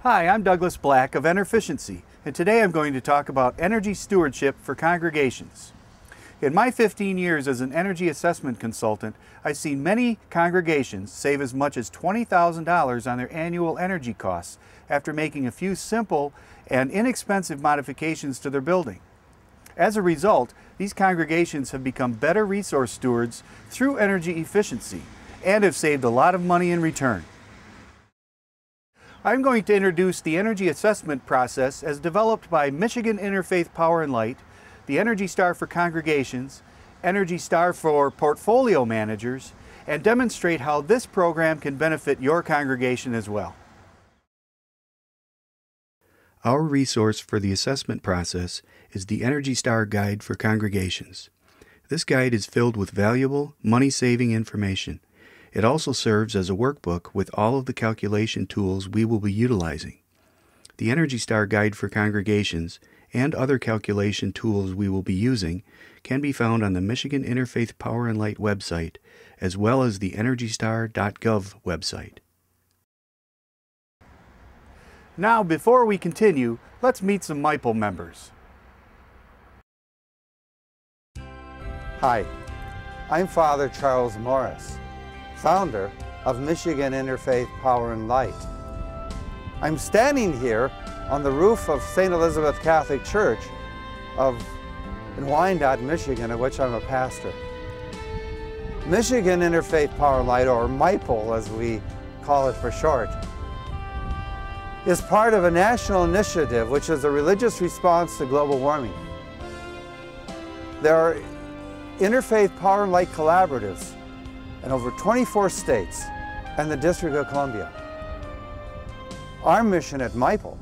Hi, I'm Douglas Black of Efficiency, and today I'm going to talk about energy stewardship for congregations. In my 15 years as an energy assessment consultant, I've seen many congregations save as much as $20,000 on their annual energy costs after making a few simple and inexpensive modifications to their building. As a result, these congregations have become better resource stewards through energy efficiency and have saved a lot of money in return. I'm going to introduce the energy assessment process as developed by Michigan Interfaith Power and Light, the Energy Star for congregations, Energy Star for portfolio managers, and demonstrate how this program can benefit your congregation as well. Our resource for the assessment process is the Energy Star Guide for Congregations. This guide is filled with valuable, money-saving information. It also serves as a workbook with all of the calculation tools we will be utilizing. The Energy Star Guide for Congregations and other calculation tools we will be using can be found on the Michigan Interfaith Power and Light website, as well as the EnergyStar.gov website. Now, before we continue, let's meet some MIPL members. Hi, I'm Father Charles Morris, founder of Michigan Interfaith Power and Light. I'm standing here on the roof of St. Elizabeth Catholic Church in Wyandotte, Michigan, of which I'm a pastor. Michigan Interfaith Power and Light, or MIPL as we call it for short, is part of a national initiative which is a religious response to global warming. There are interfaith power and light collaboratives in over 24 states and the District of Columbia. Our mission at MIPL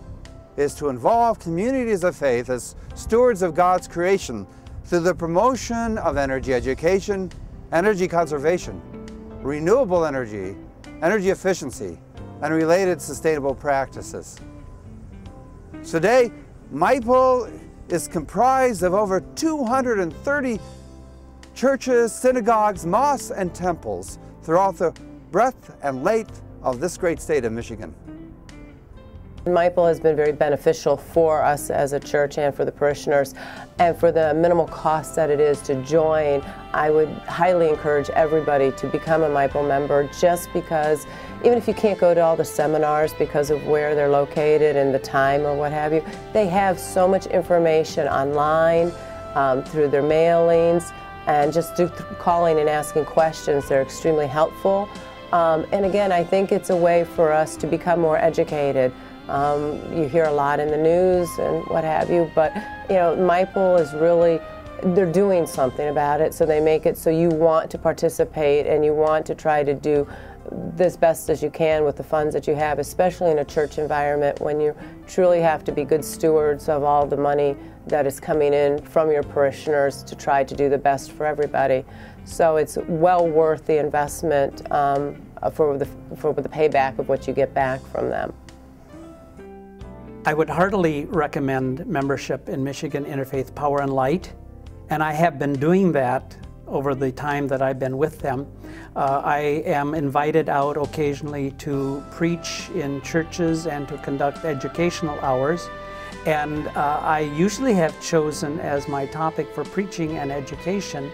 is to involve communities of faith as stewards of God's creation through the promotion of energy education, energy conservation, renewable energy, energy efficiency, and related sustainable practices. Today, MIPL is comprised of over 230 churches, synagogues, mosques, and temples throughout the breadth and length of this great state of Michigan. MIPL has been very beneficial for us as a church and for the parishioners, and for the minimal cost that it is to join. I would highly encourage everybody to become a MIPL member, just because even if you can't go to all the seminars because of where they're located and the time or what have you, they have so much information online through their mailings, and just through calling and asking questions. They're extremely helpful. And again, I think it's a way for us to become more educated. You hear a lot in the news and what have you, but you know, MIPL is really, they're doing something about it, so they make it so you want to participate and you want to try to do this best as you can with the funds that you have, especially in a church environment when you truly have to be good stewards of all the money that is coming in from your parishioners to try to do the best for everybody. So it's well worth the investment for the payback of what you get back from them. I would heartily recommend membership in Michigan Interfaith Power and Light, and I have been doing that over the time that I've been with them. I am invited out occasionally to preach in churches and to conduct educational hours, and I usually have chosen as my topic for preaching and education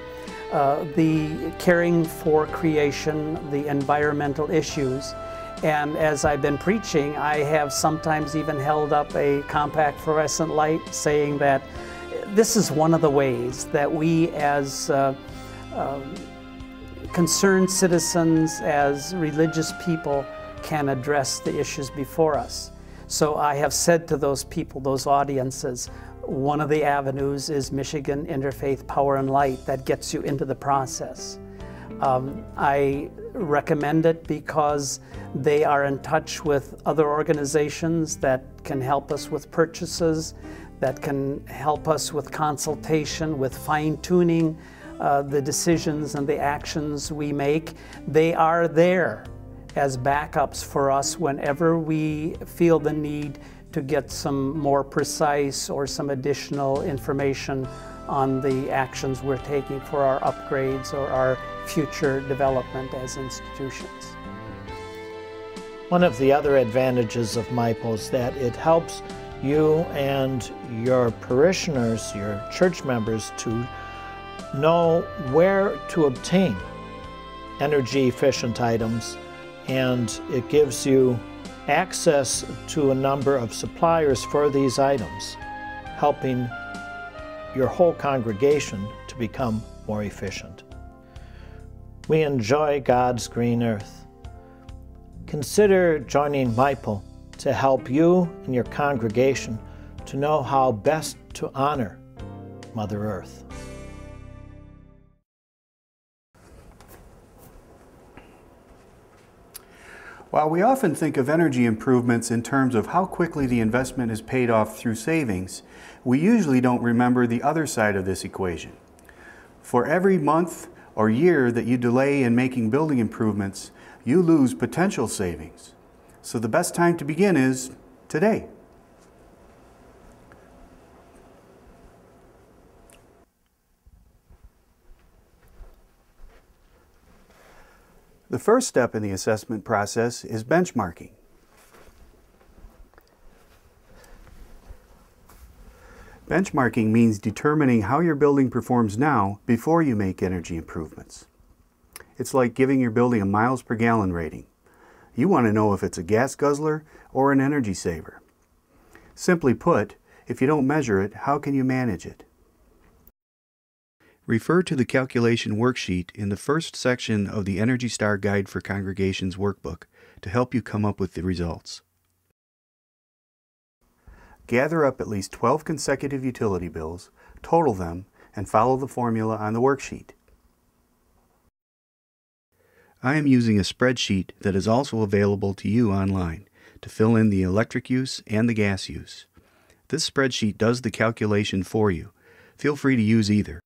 the caring for creation, the environmental issues. And as I've been preaching, I have sometimes even held up a compact fluorescent light saying that this is one of the ways that we as concerned citizens, as religious people, can address the issues before us. So I have said to those people, those audiences, one of the avenues is Michigan Interfaith Power and Light that gets you into the process. I recommend it because they are in touch with other organizations that can help us with purchases, that can help us with consultation, with fine-tuning the decisions and the actions we make. They are there as backups for us whenever we feel the need to get some more precise or some additional information on the actions we're taking for our upgrades or our future development as institutions. One of the other advantages of MIPO is that it helps you and your parishioners, your church members, to know where to obtain energy efficient items, and it gives you access to a number of suppliers for these items, helping your whole congregation to become more efficient. We enjoy God's green earth. Consider joining MIPO to help you and your congregation to know how best to honor Mother Earth. While we often think of energy improvements in terms of how quickly the investment is paid off through savings, we usually don't remember the other side of this equation. For every month or year that you delay in making building improvements, you lose potential savings. So the best time to begin is today. The first step in the assessment process is benchmarking. Benchmarking means determining how your building performs now before you make energy improvements. It's like giving your building a miles per gallon rating. You want to know if it's a gas guzzler or an energy saver. Simply put, if you don't measure it, how can you manage it? Refer to the calculation worksheet in the first section of the Energy Star Guide for Congregations workbook to help you come up with the results. Gather up at least 12 consecutive utility bills, total them, and follow the formula on the worksheet. I am using a spreadsheet that is also available to you online to fill in the electric use and the gas use. This spreadsheet does the calculation for you. Feel free to use either.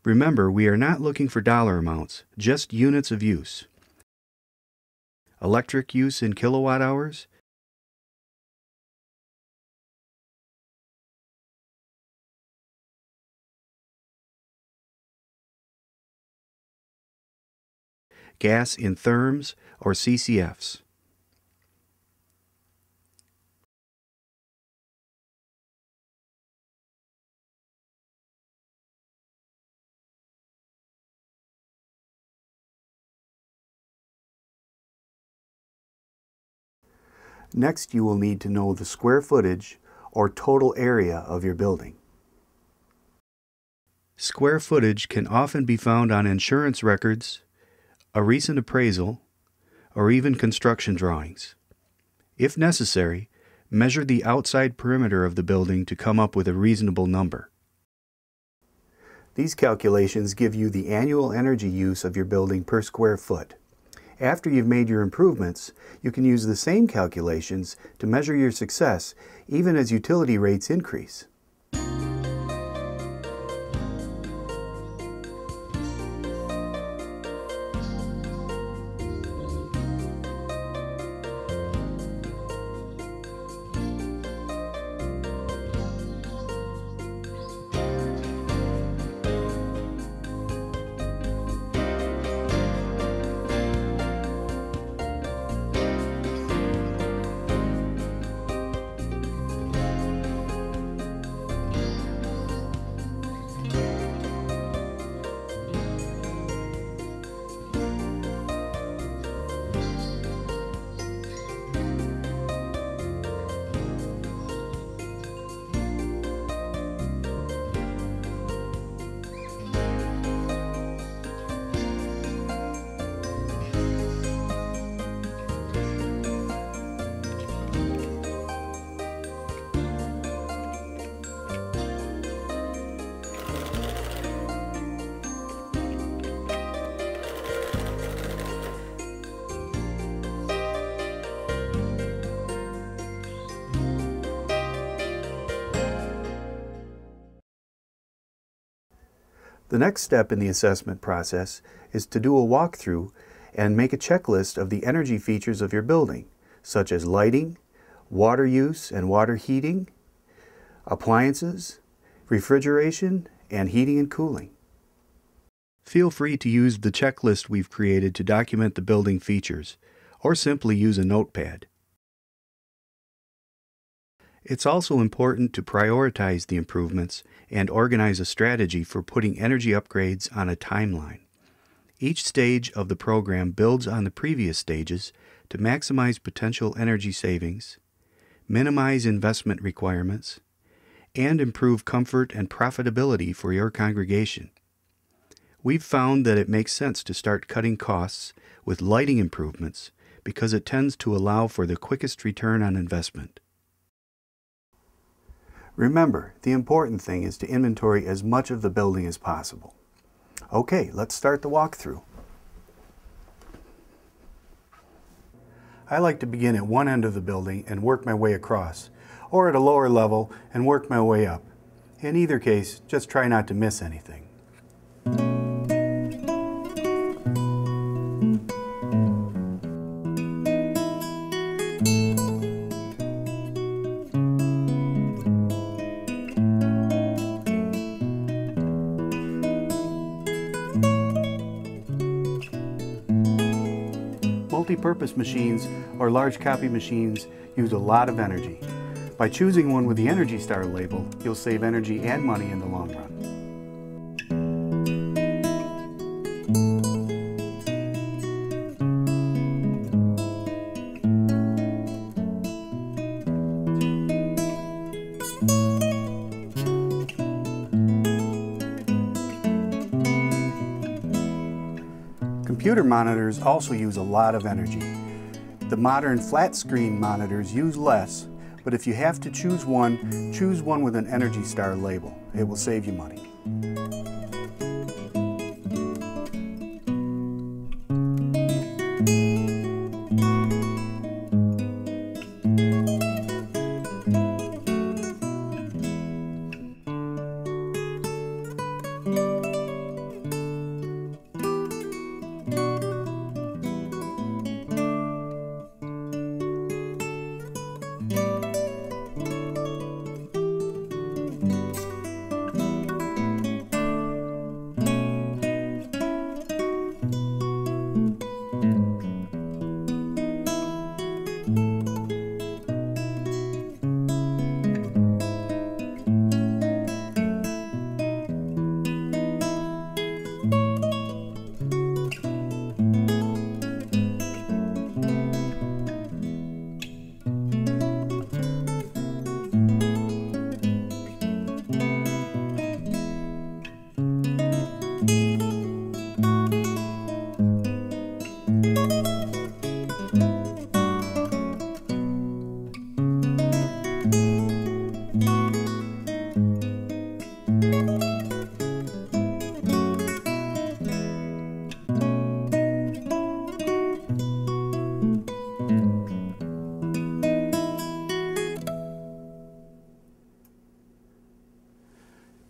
Remember, we are not looking for dollar amounts, just units of use. Electric use in kilowatt hours, gas in therms or CCFs. Next, you will need to know the square footage or total area of your building. Square footage can often be found on insurance records, a recent appraisal, or even construction drawings. If necessary, measure the outside perimeter of the building to come up with a reasonable number. These calculations give you the annual energy use of your building per square foot. After you've made your improvements, you can use the same calculations to measure your success even as utility rates increase. The next step in the assessment process is to do a walkthrough and make a checklist of the energy features of your building, such as lighting, water use and water heating, appliances, refrigeration, and heating and cooling. Feel free to use the checklist we've created to document the building features, or simply use a notepad. It's also important to prioritize the improvements and organize a strategy for putting energy upgrades on a timeline. Each stage of the program builds on the previous stages to maximize potential energy savings, minimize investment requirements, and improve comfort and profitability for your congregation. We've found that it makes sense to start cutting costs with lighting improvements because it tends to allow for the quickest return on investment. Remember, the important thing is to inventory as much of the building as possible. Okay, let's start the walkthrough. I like to begin at one end of the building and work my way across, or at a lower level and work my way up. In either case, just try not to miss anything. Multi-purpose machines or large copy machines use a lot of energy. By choosing one with the Energy Star label, you'll save energy and money in the long run. Computer monitors also use a lot of energy. The modern flat screen monitors use less, but if you have to choose one with an Energy Star label. It will save you money.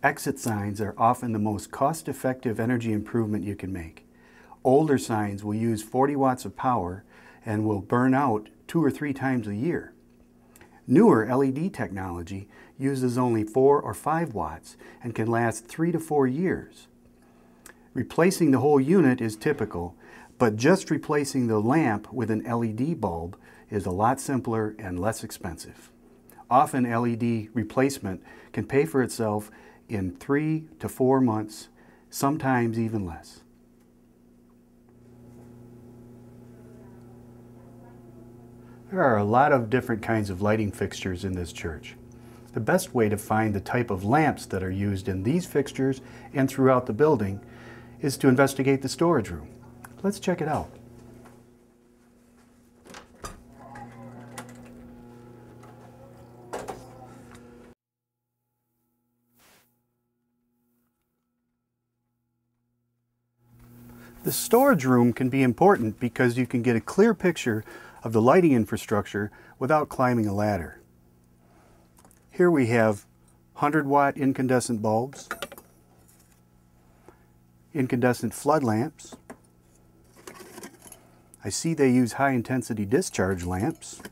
Exit signs are often the most cost-effective energy improvement you can make. Older signs will use 40 watts of power and will burn out 2 or 3 times a year. Newer LED technology uses only 4 or 5 watts and can last 3 to 4 years. Replacing the whole unit is typical, but just replacing the lamp with an LED bulb is a lot simpler and less expensive. Often LED replacement can pay for itself in 3 to 4 months, sometimes even less. There are a lot of different kinds of lighting fixtures in this church. The best way to find the type of lamps that are used in these fixtures and throughout the building is to investigate the storage room. Let's check it out. The storage room can be important because you can get a clear picture of the lighting infrastructure without climbing a ladder. Here we have 100-watt incandescent bulbs, incandescent flood lamps. I see they use high-intensity discharge lamps,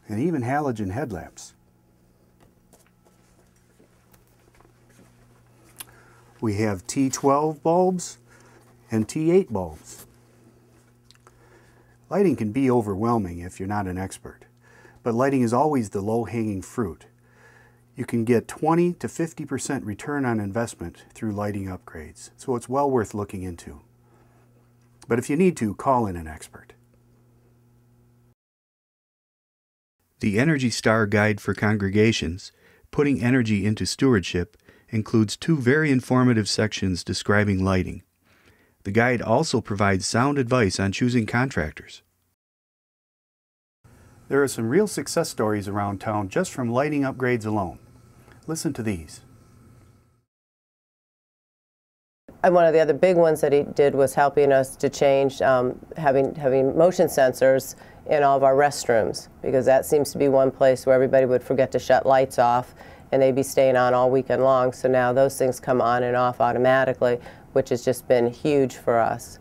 and even halogen headlamps. We have T12 bulbs and T8 bulbs. Lighting can be overwhelming if you're not an expert, but lighting is always the low-hanging fruit. You can get 20 to 50% return on investment through lighting upgrades, so it's well worth looking into. But if you need to, call in an expert. The Energy Star Guide for Congregations, Putting Energy into Stewardship, includes 2 very informative sections describing lighting. The guide also provides sound advice on choosing contractors. There are some real success stories around town just from lighting upgrades alone. Listen to these. And one of the other big ones that he did was helping us to change having motion sensors in all of our restrooms, because that seems to be one place where everybody would forget to shut lights off and they'd be staying on all weekend long. So now those things come on and off automatically, which has just been huge for us.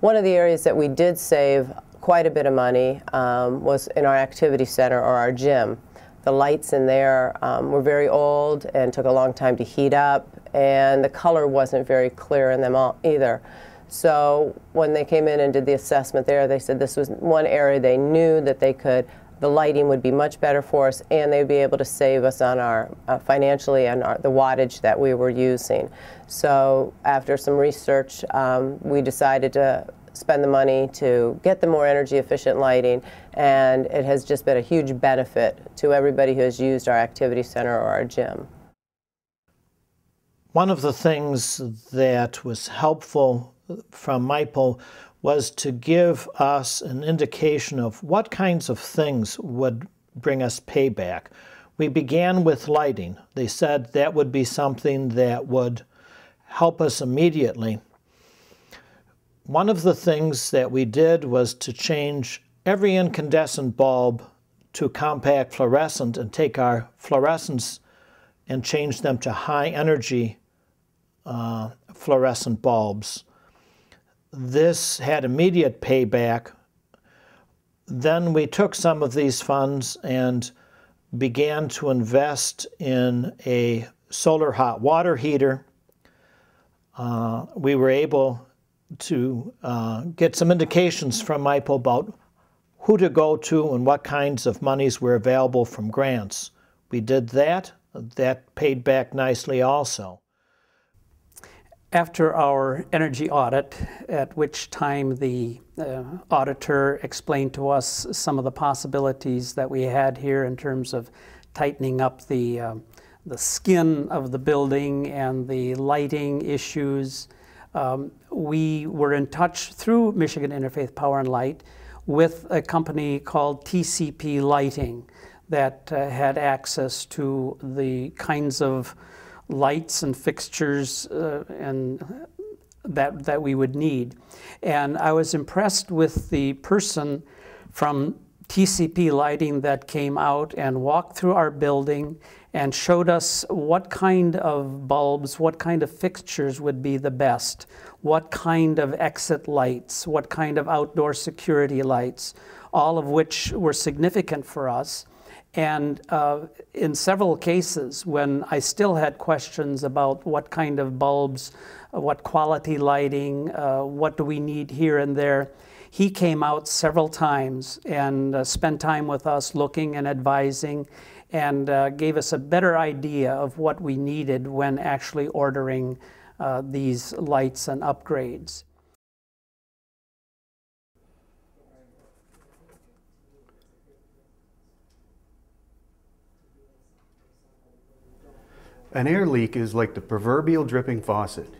One of the areas that we did save quite a bit of money was in our activity center or our gym. The lights in there were very old and took a long time to heat up, and the color wasn't very clear in them all either. So when they came in and did the assessment there, they said this was one area they knew that the lighting would be much better for us, and they'd be able to save us on our financially and the wattage that we were using. So after some research, we decided to spend the money to get the more energy efficient lighting, and it has just been a huge benefit to everybody who has used our activity center or our gym. One of the things that was helpful from MIPO was to give us an indication of what kinds of things would bring us payback. We began with lighting. They said that would be something that would help us immediately. One of the things that we did was to change every incandescent bulb to compact fluorescent and take our fluorescents and change them to high energy fluorescent bulbs. This had immediate payback. Then we took some of these funds and began to invest in a solar hot water heater. We were able to get some indications from MIPO about who to go to and what kinds of monies were available from grants. We did that. That paid back nicely also. After our energy audit, at which time the auditor explained to us some of the possibilities that we had here in terms of tightening up the skin of the building and the lighting issues, we were in touch through Michigan Interfaith Power and Light with a company called TCP Lighting that had access to the kinds of lights and fixtures and that we would need. And I was impressed with the person from TCP Lighting that came out and walked through our building and showed us what kind of bulbs, what kind of fixtures would be the best, what kind of exit lights, what kind of outdoor security lights, all of which were significant for us. And in several cases, when I still had questions about what kind of bulbs, what quality lighting, what do we need here and there, he came out several times and spent time with us looking and advising, and gave us a better idea of what we needed when actually ordering these lights and upgrades. An air leak is like the proverbial dripping faucet.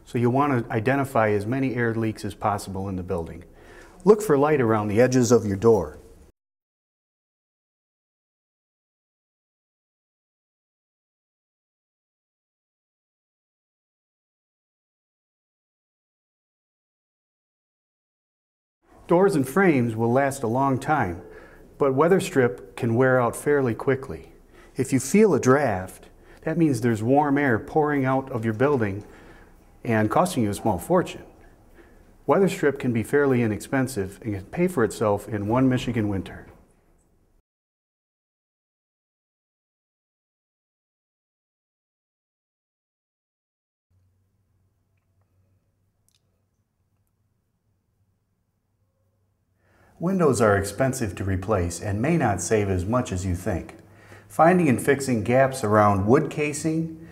So you want to identify as many air leaks as possible in the building. Look for light around the edges of your door. Doors and frames will last a long time, but weather strip can wear out fairly quickly. If you feel a draft, that means there's warm air pouring out of your building and costing you a small fortune. Weather strip can be fairly inexpensive and can pay for itself in one Michigan winter. Windows are expensive to replace and may not save as much as you think. Finding and fixing gaps around wood casing,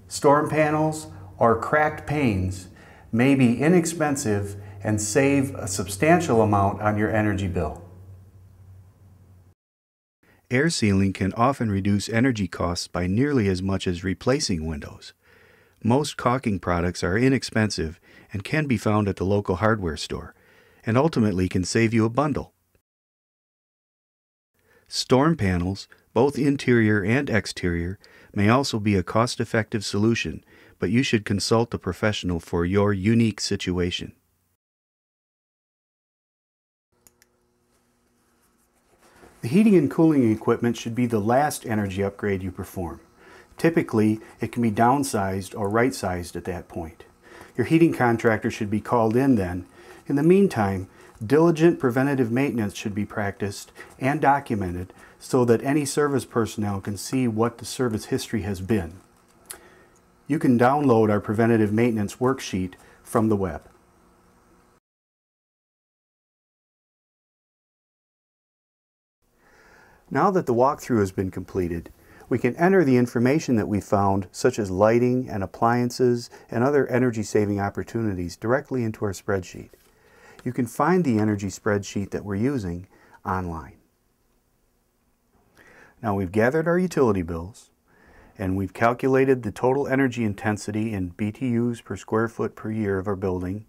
storm panels, or cracked panes may be inexpensive and save a substantial amount on your energy bill. Air sealing can often reduce energy costs by nearly as much as replacing windows. Most caulking products are inexpensive and can be found at the local hardware store, and ultimately can save you a bundle. Storm panels, both interior and exterior, may also be a cost-effective solution, but you should consult a professional for your unique situation. The heating and cooling equipment should be the last energy upgrade you perform. Typically, it can be downsized or right-sized at that point. Your heating contractor should be called in then. In the meantime, diligent preventative maintenance should be practiced and documented so that any service personnel can see what the service history has been. You can download our preventative maintenance worksheet from the web. Now that the walkthrough has been completed, we can enter the information that we found, such as lighting and appliances and other energy-saving opportunities, directly into our spreadsheet. You can find the energy spreadsheet that we're using online. Now we've gathered our utility bills, and we've calculated the total energy intensity in BTUs per square foot per year of our building.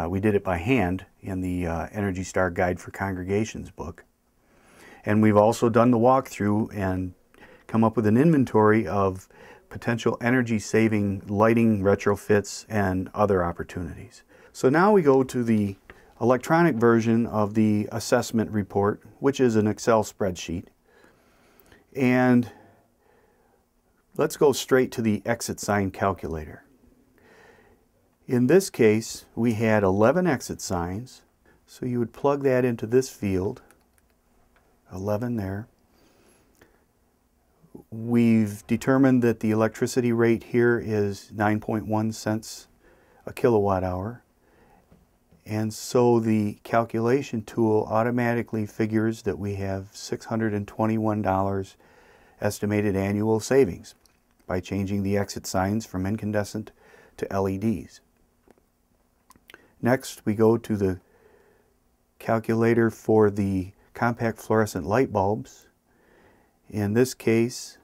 We did it by hand in the Energy Star Guide for Congregations book. And we've also done the walkthrough and come up with an inventory of potential energy-saving lighting retrofits and other opportunities. So now we go to the electronic version of the assessment report, which is an Excel spreadsheet. And let's go straight to the exit sign calculator. In this case, we had 11 exit signs, so you would plug that into this field, 11 there. We've determined that the electricity rate here is 9.1 cents a kilowatt hour. And so the calculation tool automatically figures that we have $621 estimated annual savings by changing the exit signs from incandescent to LEDs. Next, we go to the calculator for the compact fluorescent light bulbs. In this case,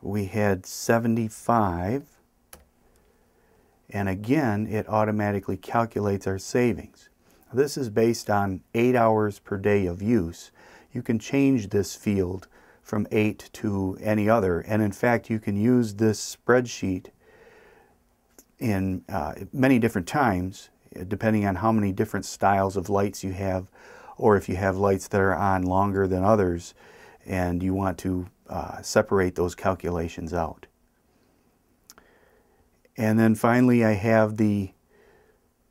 we had 75, and again, it automatically calculates our savings. This is based on 8 hours per day of use. You can change this field from 8 to any other, and in fact, you can use this spreadsheet in many different times, depending on how many different styles of lights you have, or if you have lights that are on longer than others and you want to separate those calculations out. And then finally, I have the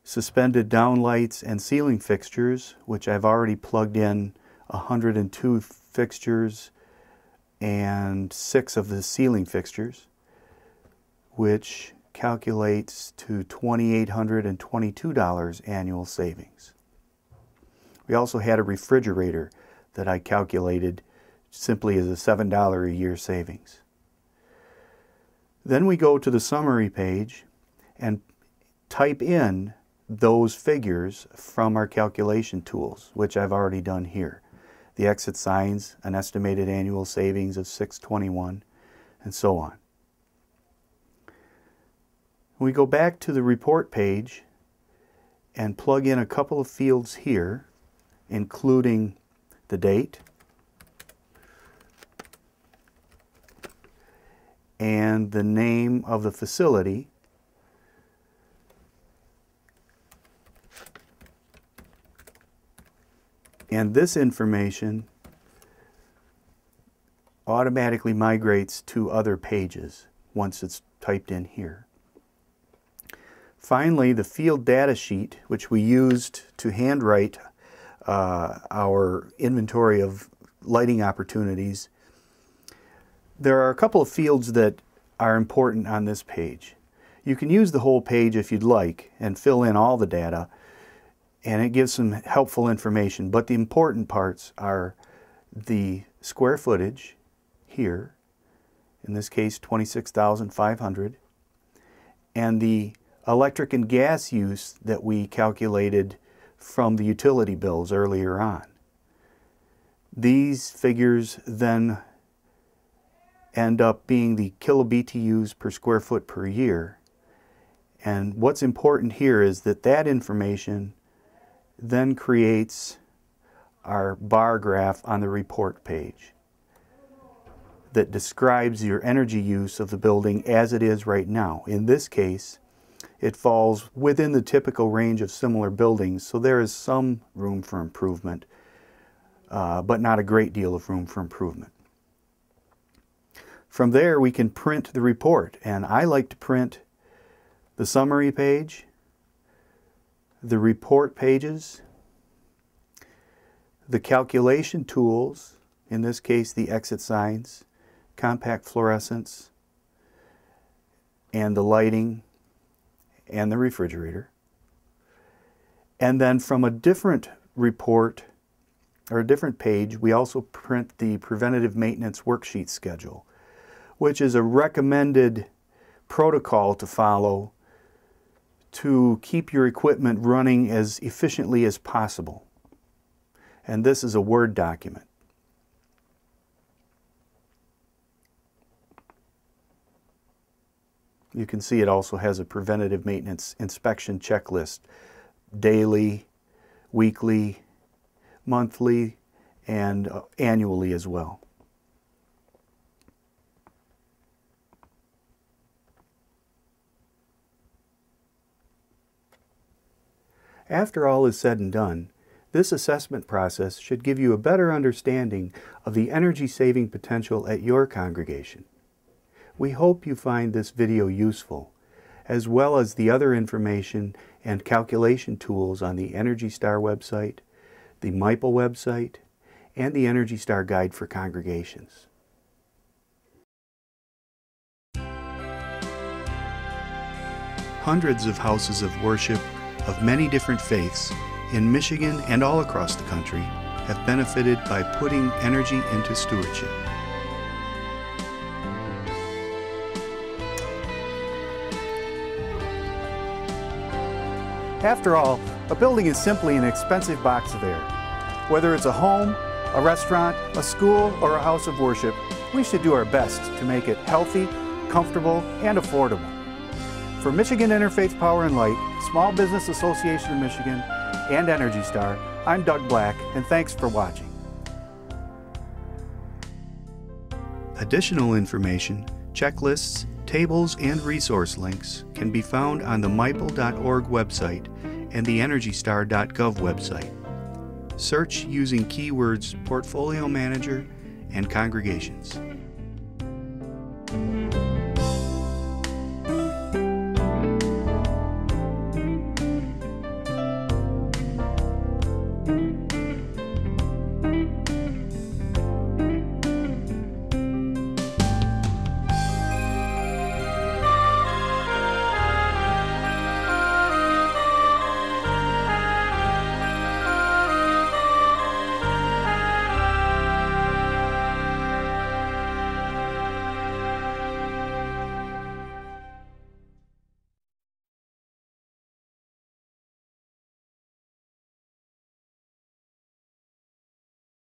suspended downlights and ceiling fixtures, which I've already plugged in 102 fixtures and 6 of the ceiling fixtures, which calculates to $2,822 annual savings. We also had a refrigerator that I calculated simply as a $7 a year savings. Then we go to the summary page and type in those figures from our calculation tools, which I've already done here. The exit signs, an estimated annual savings of $621, and so on. We go back to the report page and plug in a couple of fields here, including the date and the name of the facility, and this information automatically migrates to other pages once it's typed in here. Finally, the field data sheet, which we used to handwrite our inventory of lighting opportunities. There are a couple of fields that are important on this page. You can use the whole page if you'd like and fill in all the data. and it gives some helpful information, but the important parts are the square footage here, in this case 26,500, and the electric and gas use that we calculated from the utility bills earlier on. These figures then end up being the kilobTUs per square foot per year. And what's important here is that that information then creates our bar graph on the report page that describes your energy use of the building as it is right now. In this case, it falls within the typical range of similar buildings, so there is some room for improvement, but not a great deal of room for improvement. From there, we can print the report, and I like to print the summary page, the report pages, the calculation tools, in this case the exit signs, compact fluorescents, and the lighting, and the refrigerator. And then from a different report, or a different page, we also print the preventative maintenance worksheet schedule, which is a recommended protocol to follow to keep your equipment running as efficiently as possible. And this is a Word document. You can see it also has a preventative maintenance inspection checklist, daily, weekly, monthly, and annually as well. After all is said and done, this assessment process should give you a better understanding of the energy saving potential at your congregation. We hope you find this video useful, as well as the other information and calculation tools on the Energy Star website, the MIPL website, and the Energy Star Guide for Congregations. Hundreds of houses of worship of many different faiths in Michigan and all across the country have benefited by putting energy into stewardship. After all, a building is simply an expensive box of air. Whether it's a home, a restaurant, a school, or a house of worship, we should do our best to make it healthy, comfortable, and affordable. For Michigan Interfaith Power and Light, Small Business Association of Michigan, and Energy Star, I'm Doug Black, and thanks for watching. Additional information, checklists, tables, and resource links can be found on the MIPL.org website and the EnergyStar.gov website. Search using keywords Portfolio Manager and Congregations.